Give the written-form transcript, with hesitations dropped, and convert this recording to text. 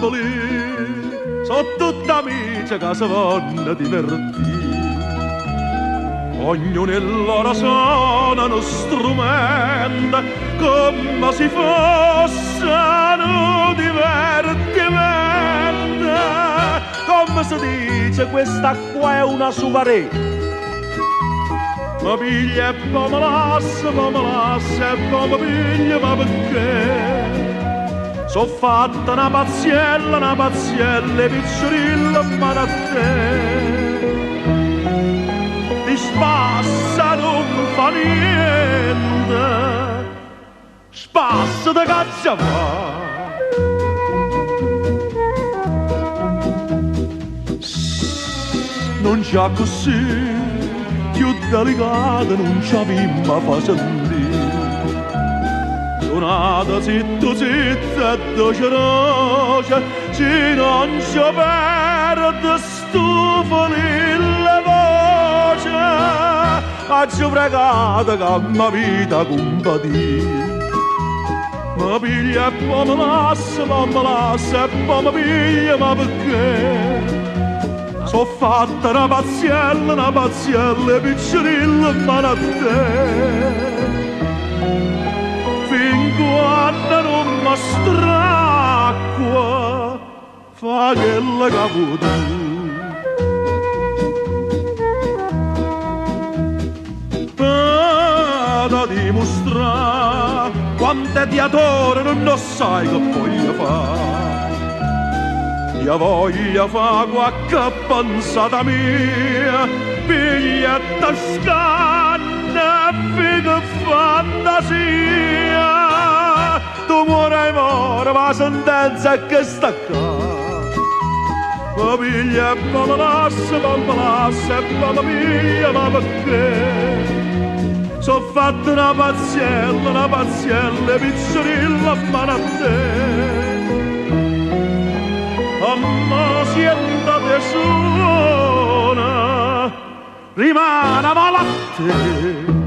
Napoli, sono tutti amici che si vanno divertire. Ognuno il loro suona uno strumento come si fosse un divertimento. Come si dice, questa qua è una soirée. Ma piglia e poi me lassa e poi mi piglia, ma perché? So fatta una pazziella, piccirilla, ma da te. Ti spassa, non fa niente, spassa da cazzo fa. Non c'ha così, più delicata non c'ha ma fa sentire. Suonata zitto zitto e dolce, se non ci perde stufa la voce, faccio pregata che mi vita compatire. Ma piglia e poi mi lassa e poi mi piglia, ma perché? So fatta una pazziella, piccirilla, ma da te. Fin quando non mi stracqua, fa quella che vuoi tu. Per dimostrare quanto ti adoro non lo sai che voglio fare. Io voglio fare qualche pensata mia, piglia tascana, figa fantasia. Tu muore, ma sentenza è che sta qua. Ma piglia e poi me lassa e poi mi piglia, ma perché? So fatta una pazziella, piccirilla, ma da te. Amma sienta te suona, rimane malatte.